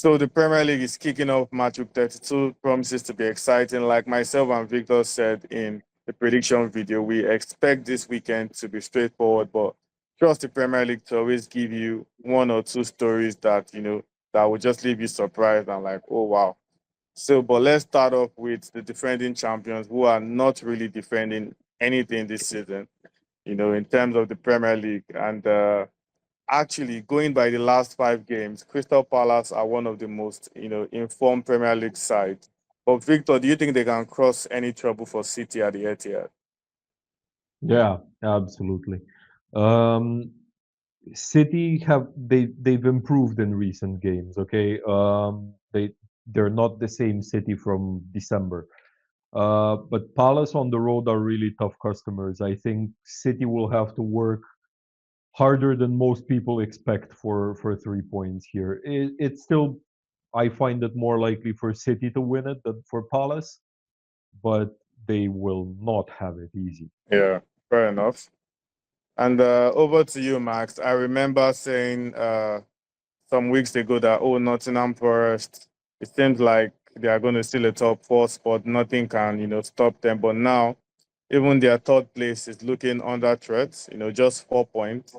So the Premier League is kicking off match week 32, promises to be exciting. Like myself and Victor said in the prediction video, we expect this weekend to be straightforward, but trust the Premier League to always give you one or two stories that, that will just leave you surprised and like, oh, wow. So, but let's start off with the defending champions who are not really defending anything this season, in terms of the Premier League. And actually, going by the last 5 games, Crystal Palace are one of the most, informed Premier League sides. But Victor, do you think they can cross any trouble for City at the Etihad? Yeah, absolutely. Um, City they've improved in recent games. Okay, they're not the same City from December. But Palace on the road are really tough customers. I think City will have to work harder than most people expect for 3 points here. It's still, I find it more likely for City to win it than for Palace, but they will not have it easy. Yeah, fair enough. And over to you, Max. I remember saying some weeks ago that, oh, Nottingham Forest, it seems like they are going to steal a top 4 spot. Nothing can, stop them. But now, even their third place is looking under threat, just 4 points.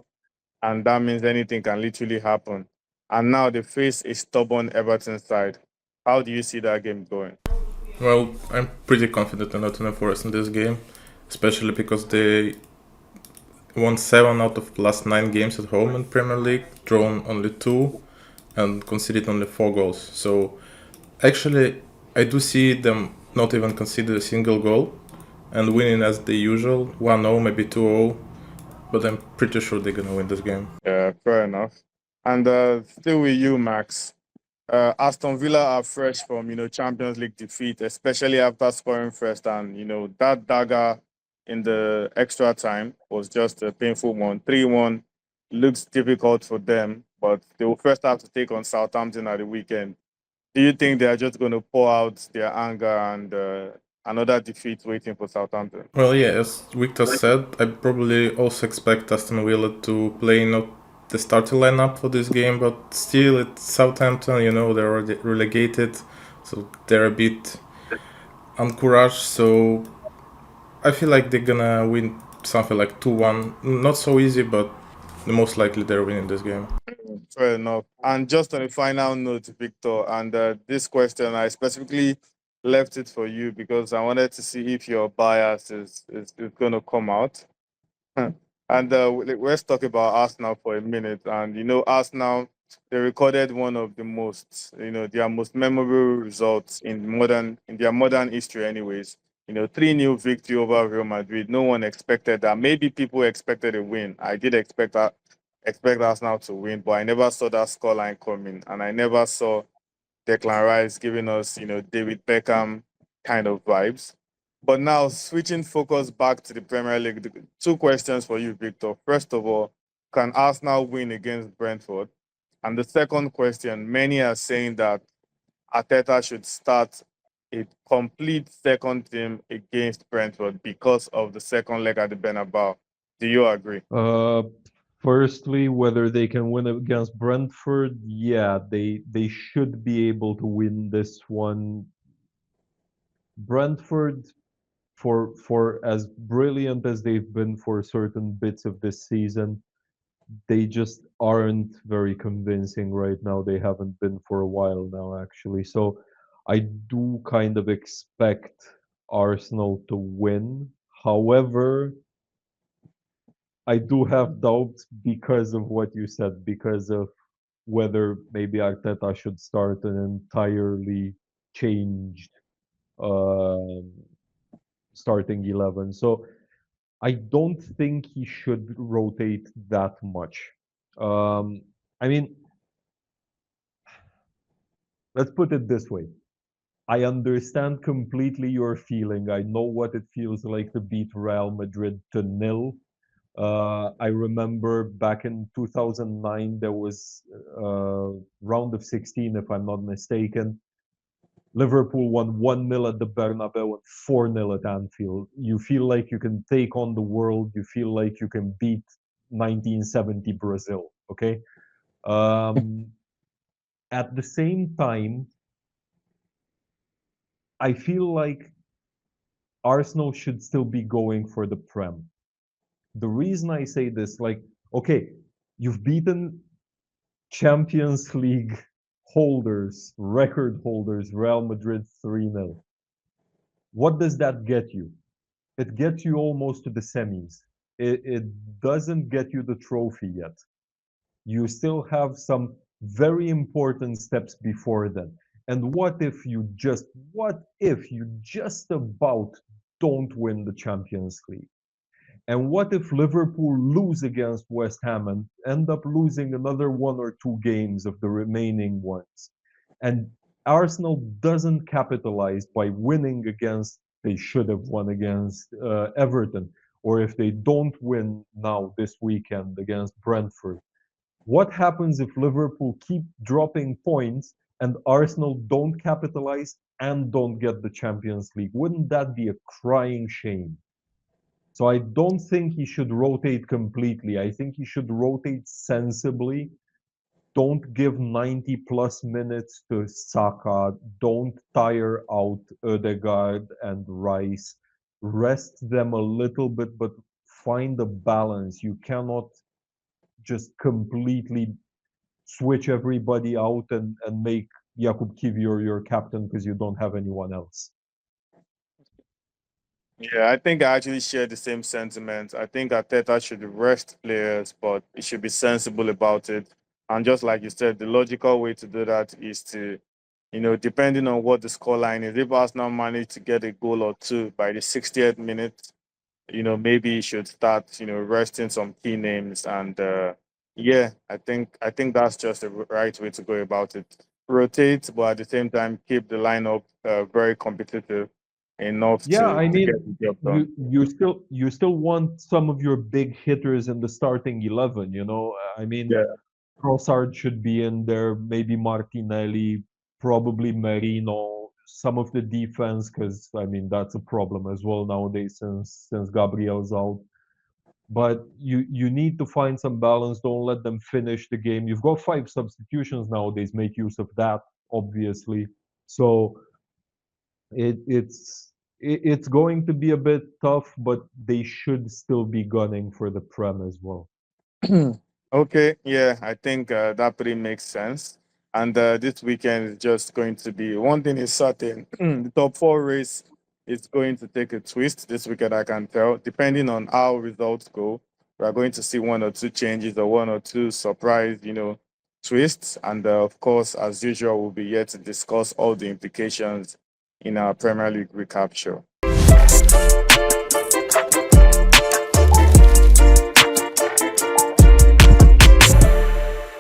And that means anything can literally happen. And now they face a stubborn Everton side. How do you see that game going? Well, I'm pretty confident in Nottingham Forest in this game, especially because they won 7 out of last 9 games at home in Premier League, drawn only 2, and conceded only 4 goals. So actually, I do see them not even concede a single goal and winning as the usual 1-0, maybe 2-0. But I'm pretty sure they're gonna win this game. Yeah, fair enough. And still with you, Max. Aston Villa are fresh from Champions League defeat, especially after scoring first, and that dagger in the extra time was just a painful one. 3-1 looks difficult for them, but they will first have to take on Southampton at the weekend. Do you think they are just going to pour out their anger and another defeat waiting for Southampton? Well, yeah, as Victor said, I probably also expect Aston Villa to play not the starting lineup for this game, but still it's Southampton, they're already relegated, so they're a bit encouraged. So I feel like they're gonna win something like 2-1. Not so easy, but the most likely they're winning this game. Fair enough. And just on a final note, Victor, and this question, I specifically left it for you because I wanted to see if your bias is going to come out. And let's talk about Arsenal for a minute. And Arsenal, they recorded one of the most, their most memorable results in their modern history, anyways. 3-0 victory over Real Madrid. No one expected that. Maybe people expected a win. I did expect Arsenal to win, but I never saw that scoreline coming, and I never saw Declan Rice giving us, David Beckham kind of vibes. But now switching focus back to the Premier League, two questions for you, Victor. First of all, can Arsenal win against Brentford? And the second question, many are saying that Arteta should start a complete second team against Brentford because of the second leg at the Bernabeu. Do you agree? Uh, Firstly, whether they can win against Brentford, yeah, they should be able to win this one. Brentford, for as brilliant as they've been for certain bits of this season, they just aren't very convincing right now. They haven't been for a while now, actually. So I do kind of expect Arsenal to win. However, I do have doubts because of what you said, because of whether maybe Arteta should start an entirely changed um starting 11. So I don't think he should rotate that much. Um, I mean, let's put it this way. I understand completely your feeling. I know what it feels like to beat Real Madrid to nil. I remember back in 2009, there was round of 16, if I'm not mistaken. Liverpool won 1-0 at the Bernabeu and 4-0 at Anfield. You feel like you can take on the world. You feel like you can beat 1970 Brazil. Okay. Um, At the same time, I feel like Arsenal should still be going for the Prem. The reason I say this, like, okay, you've beaten Champions League holders, record holders, Real Madrid 3-0. What does that get you? It gets you almost to the semis. It doesn't get you the trophy yet. You still have some very important steps before then. And what if you just about don't win the Champions League? And what if Liverpool lose against West Ham and end up losing another one or two games of the remaining ones? And Arsenal doesn't capitalize by winning against, they should have won against Everton, or if they don't win now this weekend against Brentford. What happens if Liverpool keep dropping points and Arsenal don't capitalize and don't get the Champions League? Wouldn't that be a crying shame? So I don't think he should rotate completely. I think he should rotate sensibly. Don't give 90 plus minutes to Saka. Don't tire out Odegaard and Rice. Rest them a little bit, but find a balance. You cannot just completely switch everybody out and make Jakub Kivior your captain because you don't have anyone else. Yeah, I think I actually share the same sentiment. I think Arteta should rest players, but he should be sensible about it. And just like you said, the logical way to do that is to, depending on what the scoreline is, if Arsenal manage to get a goal or two by the 60th minute, maybe you should start, resting some key names. And yeah, I think that's just the right way to go about it. Rotate, but at the same time keep the lineup very competitive enough Yeah, I to get mean, the job done. you still want some of your big hitters in the starting 11, you know? I mean, Yeah. Trossard should be in there, maybe Martinelli, probably Merino, some of the defense, because I mean that's a problem as well nowadays since Gabriel's out. But you need to find some balance. Don't let them finish the game. You've got 5 substitutions nowadays. Make use of that, obviously. So it's going to be a bit tough, but they should still be gunning for the Prem as well. Okay, yeah, I think that pretty makes sense. And this weekend is just going to be one thing is certain: the top four race is going to take a twist this weekend. I can tell, depending on how results go, we are going to see one or two changes or one or two surprise, twists. And of course, as usual, we'll be here to discuss all the implications in our Premier League recap show.